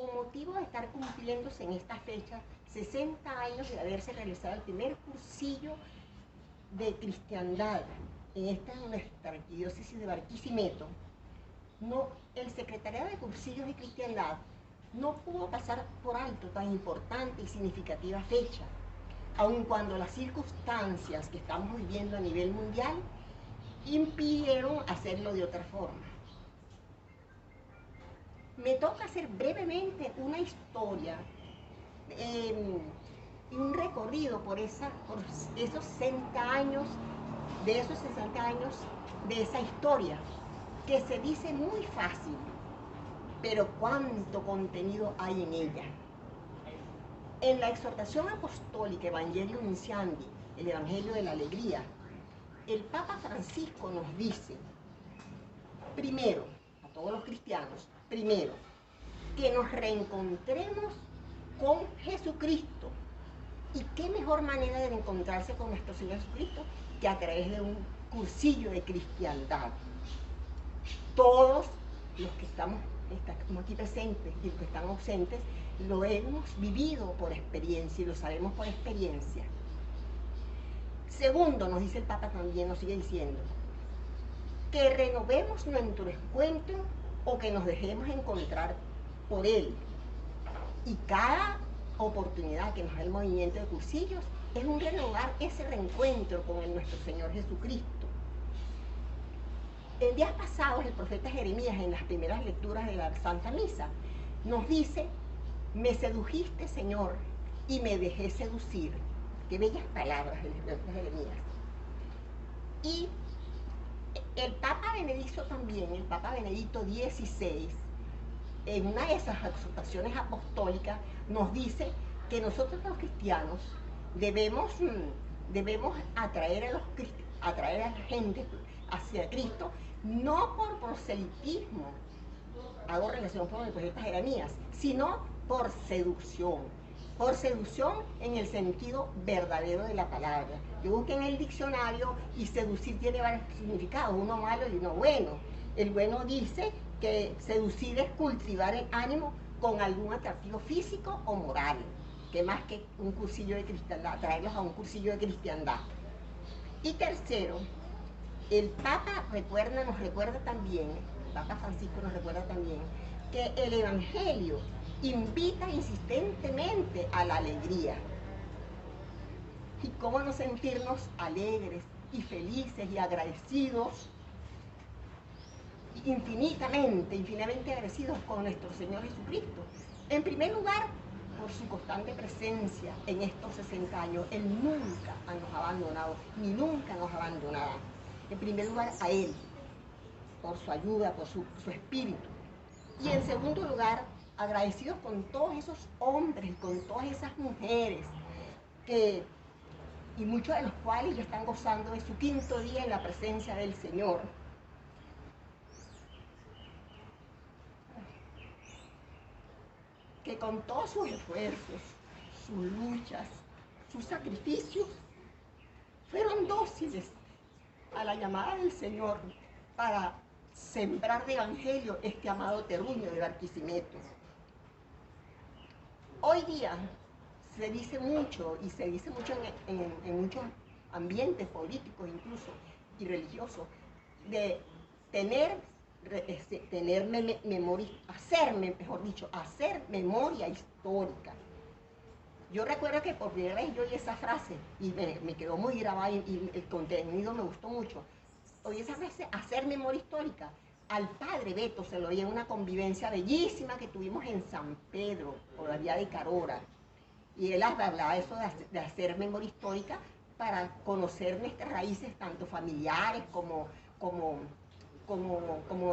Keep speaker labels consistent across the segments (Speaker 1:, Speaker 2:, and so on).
Speaker 1: con motivo de estar cumpliéndose en esta fecha 60 años de haberse realizado el primer cursillo de cristiandad en esta nuestra arquidiócesis de Barquisimeto, el secretariado de cursillos de cristiandad no pudo pasar por alto tan importante y significativa fecha, aun cuando las circunstancias que estamos viviendo a nivel mundial impidieron hacerlo de otra forma. Me toca hacer brevemente una historia y un recorrido por esos 60 años, de esa historia, que se dice muy fácil, pero cuánto contenido hay en ella. En la exhortación apostólica Evangelium Nunciandi, el Evangelio de la Alegría, el Papa Francisco nos dice, primero, a todos los cristianos, primero, que nos reencontremos con Jesucristo. ¿Y qué mejor manera de encontrarse con nuestro Señor Jesucristo que a través de un cursillo de cristiandad? Todos los que estamos aquí presentes y los que están ausentes lo hemos vivido por experiencia y lo sabemos por experiencia. Segundo, nos dice el Papa también, nos sigue diciendo, que renovemos nuestro encuentro o que nos dejemos encontrar por Él. Y cada oportunidad que nos da el movimiento de cursillos es un renovar ese reencuentro con nuestro Señor Jesucristo. En días pasados, el profeta Jeremías, en las primeras lecturas de la Santa Misa, nos dice, me sedujiste, Señor, y me dejé seducir. Qué bellas palabras del profeta Jeremías. Y el Papa Benedicto también, el Papa Benedicto XVI, en una de esas exhortaciones apostólicas, nos dice que nosotros los cristianos debemos atraer a la gente hacia Cristo, no por proselitismo, hago relación con el profeta Jeremías, sino por seducción en el sentido verdadero de la palabra. Yo busqué en el diccionario y seducir tiene varios significados, uno malo y uno bueno. El bueno dice que seducir es cultivar el ánimo con algún atractivo físico o moral, que más que un cursillo de cristiandad, traerlos a un cursillo de cristiandad. Y tercero, el Papa nos recuerda también, el Papa Francisco nos recuerda también, que el Evangelio invita insistentemente a la alegría. Y cómo no sentirnos alegres y felices y agradecidos, infinitamente agradecidos con nuestro Señor Jesucristo. En primer lugar, por su constante presencia en estos 60 años. Él nunca nos ha abandonado, ni nunca nos abandonará. En primer lugar, a Él, por su ayuda, por su espíritu. Y en segundo lugar, agradecidos con todos esos hombres y con todas esas mujeres y muchos de los cuales ya están gozando de su 5.º día en la presencia del Señor. Que con todos sus esfuerzos, sus luchas, sus sacrificios, fueron dóciles a la llamada del Señor para sembrar de evangelio este amado terruño de Barquisimeto. Hoy día se dice mucho, y se dice mucho en muchos ambientes políticos incluso, y religiosos, de hacer memoria histórica. Yo recuerdo que por primera vez yo oí esa frase y me quedó muy grabada y el contenido me gustó mucho. Oí esa frase, hacer memoria histórica. Al padre Beto se lo oí en una convivencia bellísima que tuvimos en San Pedro, por la vía de Carora. Y él hablaba eso de hacer memoria histórica para conocer nuestras raíces, tanto familiares como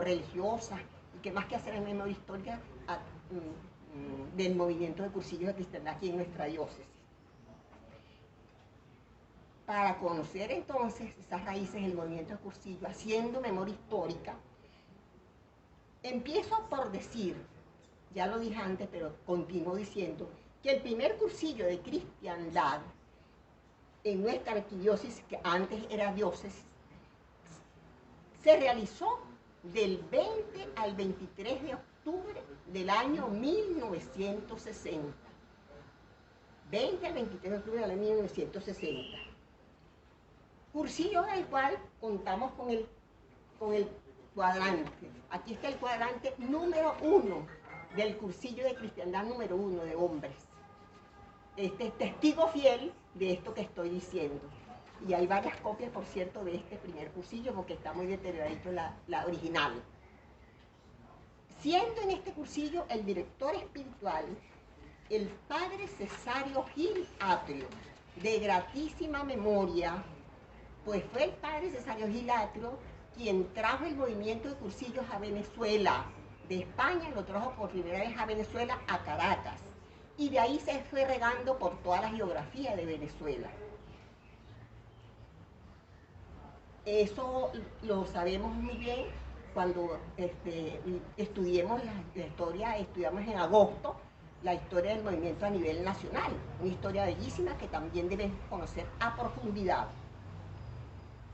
Speaker 1: religiosas, y que más que hacer memoria histórica del movimiento de cursillos de cristiandad aquí en nuestra diócesis. Para conocer entonces esas raíces del movimiento de cursillo, haciendo memoria histórica, empiezo por decir, ya lo dije antes, pero continúo diciendo, que el primer cursillo de cristiandad en nuestra arquidiócesis, que antes era diócesis, se realizó del 20 al 23 octubre del año 1960. 20 al 23 de octubre del año 1960. Cursillo del cual contamos con el cuadrante. Aquí está el cuadrante número 1 del cursillo de cristiandad número 1 de hombres. Este es testigo fiel de esto que estoy diciendo. Y hay varias copias, por cierto, de este primer cursillo porque está muy deterioradito la original. Siendo en este cursillo el director espiritual el padre Cesario Gil Atrio, de gratísima memoria, pues fue el padre Cesario Gil Atrio quien trajo el movimiento de cursillos a Venezuela. De España lo trajo por primera vez a Venezuela, a Caracas. Y de ahí se fue regando por toda la geografía de Venezuela. Eso lo sabemos muy bien cuando estudiamos la historia, estudiamos en agosto la historia del movimiento a nivel nacional, una historia bellísima que también deben conocer a profundidad.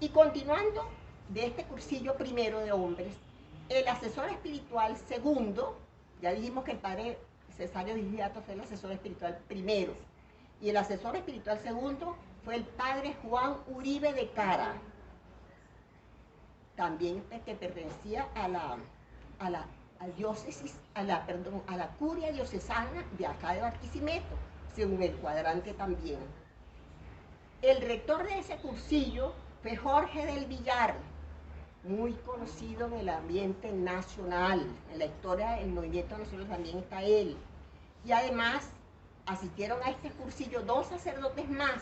Speaker 1: Y continuando de este cursillo primero de hombres, el asesor espiritual segundo, ya dijimos que el padre Cesario Gil Atrio fue el asesor espiritual primero, y el asesor espiritual segundo fue el padre Juan Uribe de Cara, también que pertenecía a la diócesis, a la curia diocesana de acá de Barquisimeto, según el cuadrante también. El rector de ese cursillo fue Jorge del Villar, muy conocido en el ambiente nacional, en la historia del movimiento nacional también está él. Y además asistieron a este cursillo 2 sacerdotes más.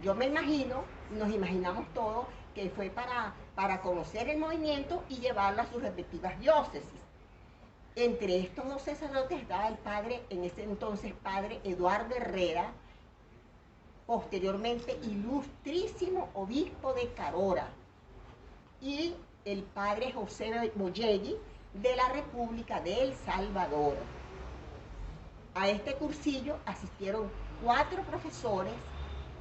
Speaker 1: Yo me imagino, nos imaginamos todos, que fue para conocer el movimiento y llevarlo a sus respectivas diócesis. Entre estos 2 sacerdotes estaba el padre, en ese entonces padre Eduardo Herrera, posteriormente ilustrísimo obispo de Carora, y el padre José Boyegui de la República de El Salvador. A este cursillo asistieron 4 profesores,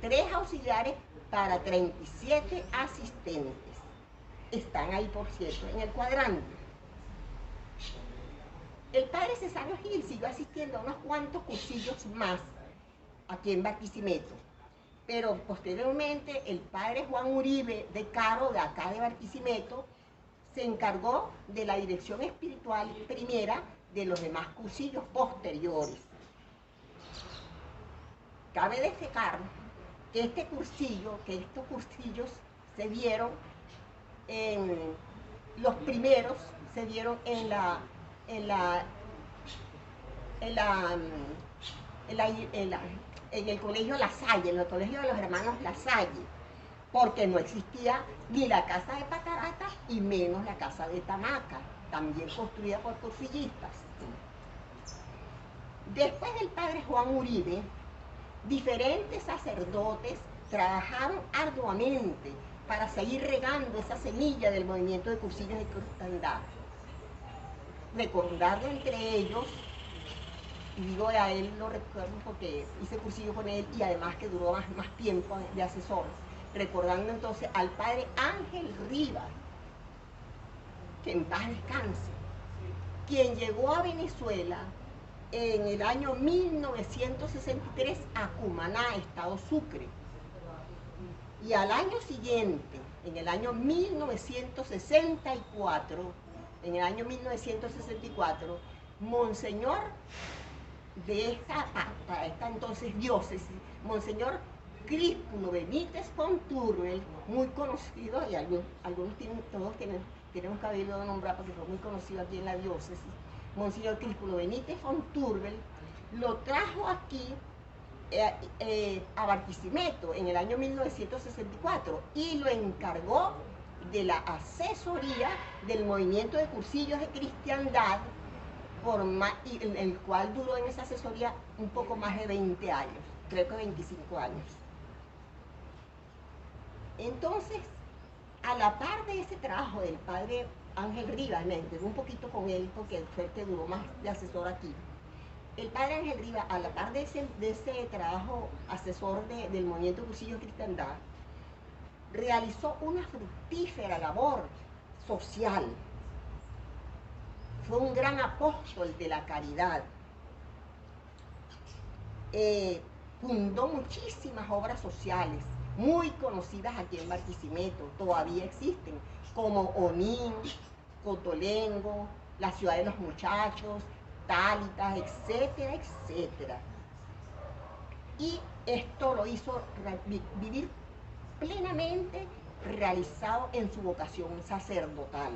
Speaker 1: 3 auxiliares para 37 asistentes. Están ahí, por cierto, en el cuadrante. El padre Cesario Gil siguió asistiendo a unos cuantos cursillos más aquí en Barquisimeto, pero posteriormente el padre Juan Uribe de Caro, de acá de Barquisimeto, se encargó de la dirección espiritual primera de los demás cursillos posteriores. Cabe destacar que estos cursillos se dieron los primeros se dieron en el colegio La Salle, en el colegio de los hermanos La Salle, porque no existía ni la casa de Patarata y menos la casa de Tamaca, también construida por cursillistas. Después del padre Juan Uribe, diferentes sacerdotes trabajaron arduamente para seguir regando esa semilla del movimiento de cursillos de cristiandad. Recordarlo entre ellos, y digo a él lo recuerdo porque hice cursillo con él y además que duró más tiempo de asesor, recordando entonces al padre Ángel Rivas, que en paz descanse, quien llegó a Venezuela en el año 1963 a Cumaná, estado Sucre. Y al año siguiente, en el año 1964, Monseñor de esta entonces diócesis, Monseñor Críspulo Benítez Fonturbel, muy conocido, y todos tenemos que haberlo nombrado porque fue muy conocido aquí en la diócesis. Monseñor Críspulo Benítez Fonturbel lo trajo aquí a Barquisimeto en el año 1964 y lo encargó de la asesoría del movimiento de cursillos de cristiandad, en el cual duró en esa asesoría un poco más de 20 años, creo que 25 años. Entonces, a la par de ese trabajo del padre Ángel Rivas, me enteré un poquito con él porque fue el que duró más de asesor aquí. El padre Ángel Rivas, a la par de ese trabajo asesor del movimiento de cursillos de cristiandad, realizó una fructífera labor social. fue un gran apóstol de la caridad. Fundó muchísimas obras sociales, muy conocidas aquí en Barquisimeto, todavía existen, como Onín, Cotolengo, la Ciudad de los Muchachos, Tálitas, etcétera, etcétera. Y esto lo hizo vivir plenamente realizado en su vocación sacerdotal.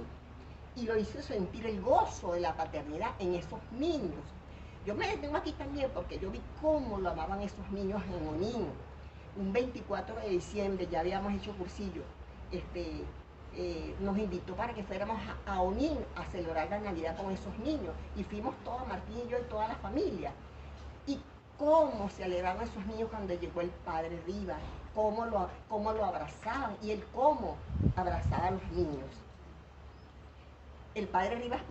Speaker 1: Y lo hizo sentir el gozo de la paternidad en esos niños. Yo me detengo aquí también porque yo vi cómo lo amaban esos niños en Onín. Un 24 de diciembre ya habíamos hecho cursillo. Nos invitó para que fuéramos a Onín a celebrar la Navidad con esos niños. Y fuimos todos, Martín y yo y toda la familia. Y cómo se alegraban esos niños cuando llegó el padre Rivas, cómo lo abrazaban y él cómo abrazaba a los niños. El padre Rivas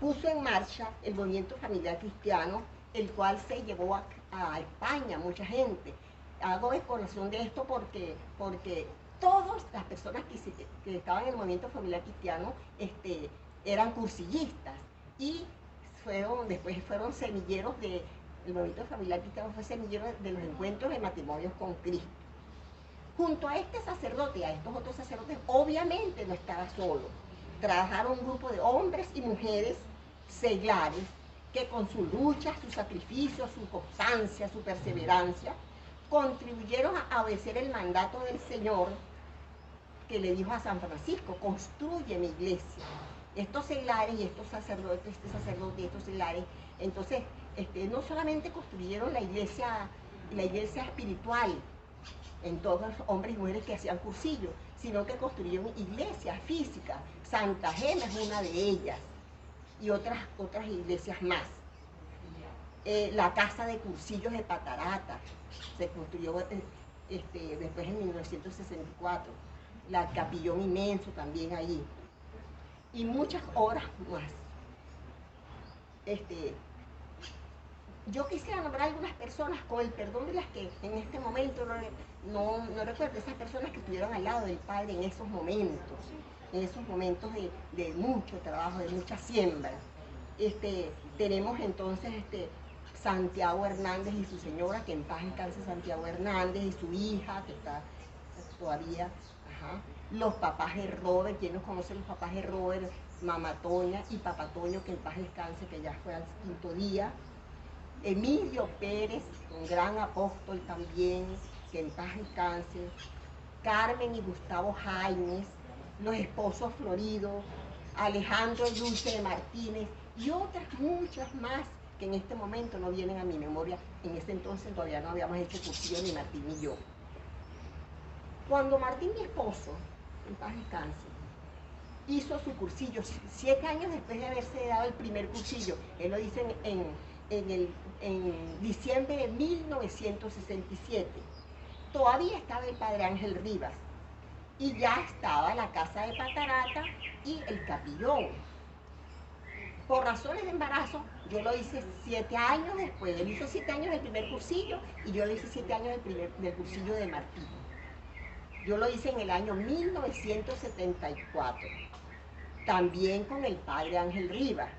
Speaker 1: puso en marcha el movimiento familiar cristiano, el cual se llevó a España mucha gente. Hago colación de esto porque todas las personas que estaban en el movimiento familiar cristiano eran cursillistas y después fueron semilleros el movimiento familiar cristiano fue semillero de los encuentros de matrimonios con Cristo. Junto a este sacerdote, a estos otros sacerdotes, obviamente no estaba solo. Trabajaron un grupo de hombres y mujeres seglares que con su lucha, su sacrificio, su constancia, su perseverancia, contribuyeron a obedecer el mandato del Señor que le dijo a San Francisco: construye mi iglesia. Estos seglares y estos sacerdotes, y estos seglares, entonces no solamente construyeron la iglesia espiritual en todos los hombres y mujeres que hacían cursillos, sino que construyeron iglesias físicas. Santa Gema es una de ellas y otras iglesias más. La casa de cursillos de Patarata se construyó después en 1964. La capillón inmenso también ahí. Y muchas obras más. Yo quisiera nombrar algunas personas, con el perdón de las que en este momento no recuerdo, esas personas que estuvieron al lado del Padre en esos momentos de mucho trabajo, de mucha siembra. Tenemos entonces Santiago Hernández y su señora, que en paz descanse Santiago Hernández, y su hija, que está todavía, los papás de Robert, ¿quién nos conoce los papás de Robert? Mamá Toña y Papá Toño, que en paz descanse, que ya fue al quinto día. Emilio Pérez, un gran apóstol también, que en paz descanse. Carmen y Gustavo Jaimes, los esposos Florido, Alejandro y Dulce de Martínez, y otras muchas más que en este momento no vienen a mi memoria. En ese entonces todavía no habíamos hecho cursillo ni Martín ni yo. Cuando Martín, mi esposo, en paz descanse, hizo su cursillo, 7 años después de haberse dado el primer cursillo, él lo dice en diciembre de 1967, todavía estaba el padre Ángel Rivas y ya estaba la casa de Patarata y el capillón. Por razones de embarazo, yo lo hice 7 años después. Él hizo 7 años del primer cursillo y yo lo hice 7 años del cursillo de Martín. Yo lo hice en el año 1974, también con el padre Ángel Rivas.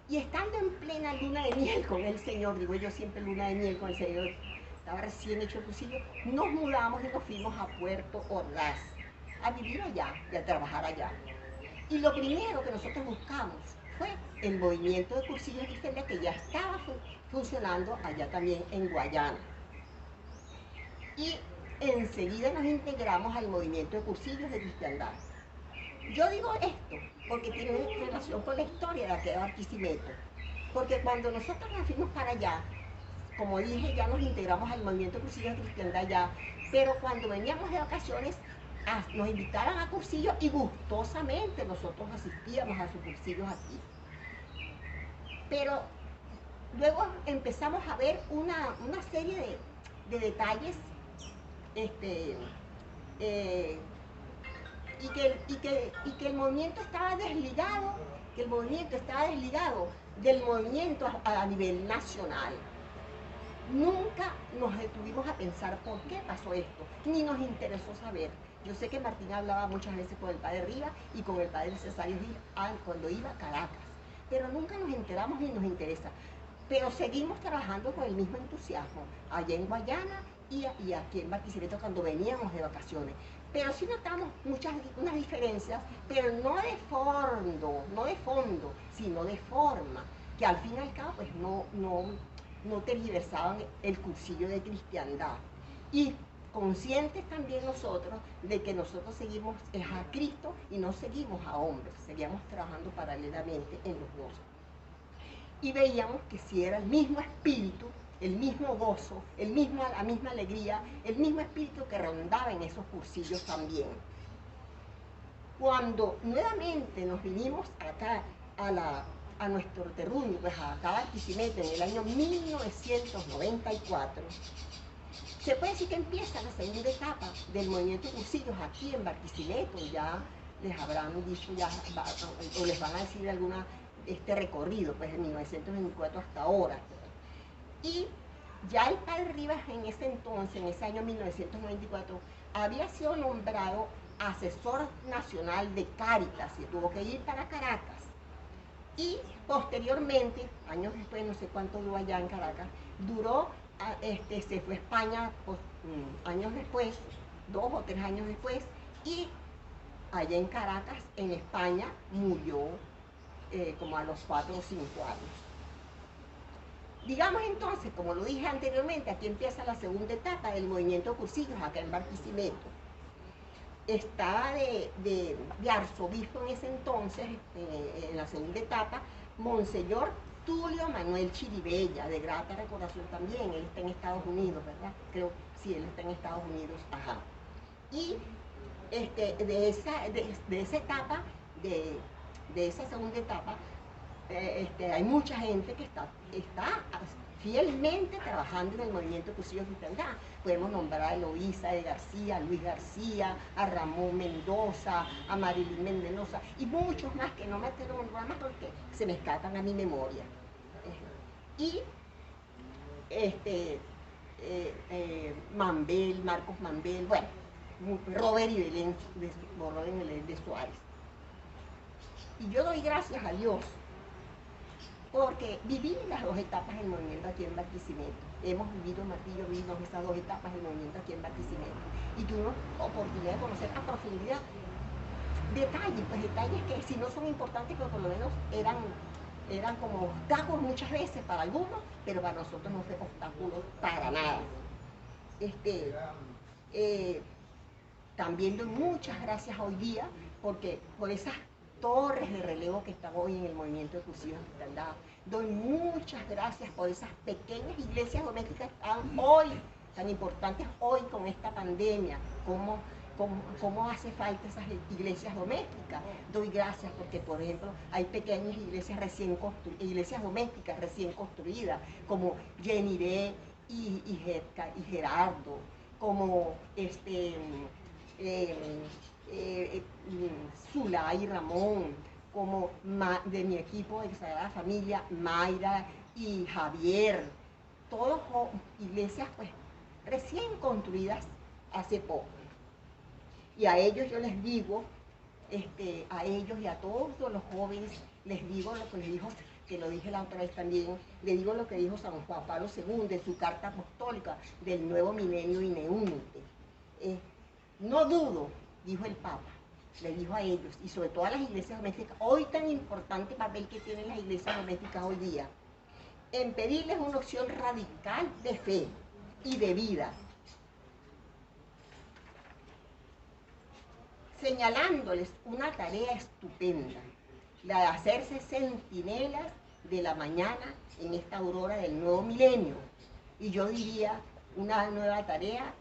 Speaker 1: Y estando en plena luna de miel con el Señor, digo yo siempre luna de miel con el Señor, estaba recién hecho el cursillo, nos mudamos y nos fuimos a Puerto Ordaz, a vivir allá y a trabajar allá. Y lo primero que nosotros buscamos fue el movimiento de cursillos cristianos que ya estaba funcionando allá también en Guayana. Y enseguida nos integramos al movimiento de cursillos de cristiandad. Yo digo esto porque tiene relación con la historia de aquí de Barquisimeto. Porque cuando nosotros nos fuimos para allá, como dije, ya nos integramos al movimiento de cursillos de cristiandad allá, pero cuando veníamos de vacaciones, nos invitaban a cursillos y gustosamente nosotros asistíamos a sus cursillos aquí. Pero luego empezamos a ver una serie de detalles y que el movimiento estaba desligado, del movimiento a nivel nacional. Nunca nos detuvimos a pensar por qué pasó esto, ni nos interesó saber. Yo sé que Martín hablaba muchas veces con el padre Rivas y con el padre Cesario Gil cuando iba a Caracas, pero nunca nos enteramos ni nos interesa. Pero seguimos trabajando con el mismo entusiasmo, allá en Guayana y aquí en Barquisimeto cuando veníamos de vacaciones. Pero sí notamos unas diferencias, pero no de fondo, sino de forma, que al fin y al cabo pues no tergiversaban el cursillo de cristiandad. Y conscientes también nosotros de que nosotros seguimos a Cristo y no seguimos a hombres, seguíamos trabajando paralelamente en los dos. Y veíamos que si era el mismo espíritu, el mismo gozo, la misma alegría, el mismo espíritu que rondaba en esos cursillos también. Cuando nuevamente nos vinimos acá a nuestro terruño, pues acá a Barquisimeto en el año 1994, se puede decir que empieza la segunda etapa del movimiento de cursillos aquí en Barquisimeto. Ya les habrán dicho, o les van a decir alguna recorrido, pues de 1924 hasta ahora. Y ya el padre Rivas en ese entonces, en ese año 1994, había sido nombrado asesor nacional de Cáritas y tuvo que ir para Caracas. Y posteriormente, años después, no sé cuánto duró allá en Caracas, se fue a España años después, 2 o 3 años después, y allá en Caracas, en España, murió como a los 4 o 5 años. Digamos entonces, como lo dije anteriormente, aquí empieza la segunda etapa del movimiento de cursillos acá en Barquisimeto. Estaba de arzobispo en ese entonces, en la segunda etapa, Monseñor Tulio Manuel Chiribella, de grata recordación también. Él está en Estados Unidos, ¿verdad? Creo, sí, él está en Estados Unidos, ajá. Y de esa etapa, de esa segunda etapa, hay mucha gente que está fielmente trabajando en el movimiento de cursillos de cristiandad. Podemos nombrar a Eloísa de García, a Luis García, a Ramón Mendoza, a Marilyn Mendoza y muchos más que no me atrevo a nombrar más porque se me escapan a mi memoria. Marcos Mambel, bueno, Robert y Belén de Suárez. Y yo doy gracias a Dios porque viví las 2 etapas del movimiento aquí en Barquisimeto. Hemos vivido, Martillo, vivimos esas 2 etapas del movimiento aquí en Barquisimeto. Y tuvimos oportunidad de conocer a profundidad detalles que si no son importantes, pero por lo menos eran como obstáculos muchas veces para algunos, pero para nosotros no fue obstáculo para nada. También doy muchas gracias hoy día porque por esas torres de relevo que están hoy en el movimiento de cursillos de cristiandad. Doy muchas gracias por esas pequeñas iglesias domésticas que están hoy, tan importantes hoy con esta pandemia, cómo hace falta esas iglesias domésticas. Doy gracias porque, por ejemplo, hay pequeñas iglesias domésticas recién construidas, como Jeniré y Gerardo, como Zulay y Ramón, como de mi equipo de Sagrada Familia, Mayra y Javier, todas iglesias pues recién construidas hace poco. Y a ellos yo les digo, a ellos y a todos los jóvenes, les digo lo que les dijo, que lo dije la otra vez también, le digo lo que dijo San Juan Pablo II en su carta apostólica del nuevo milenio ineunte. No dudo, dijo el Papa, le dijo a ellos, y sobre todo a las iglesias domésticas, hoy tan importante papel que tienen las iglesias domésticas hoy día, en pedirles una opción radical de fe y de vida, señalándoles una tarea estupenda, la de hacerse centinelas de la mañana en esta aurora del nuevo milenio. Y yo diría una nueva tarea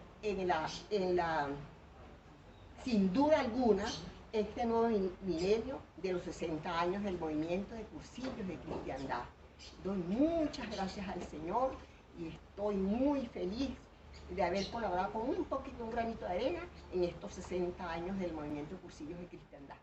Speaker 1: sin duda alguna, este nuevo milenio de los 60 años del movimiento de cursillos de cristiandad. Doy muchas gracias al Señor y estoy muy feliz de haber colaborado con un granito de arena en estos 60 años del movimiento de cursillos de cristiandad.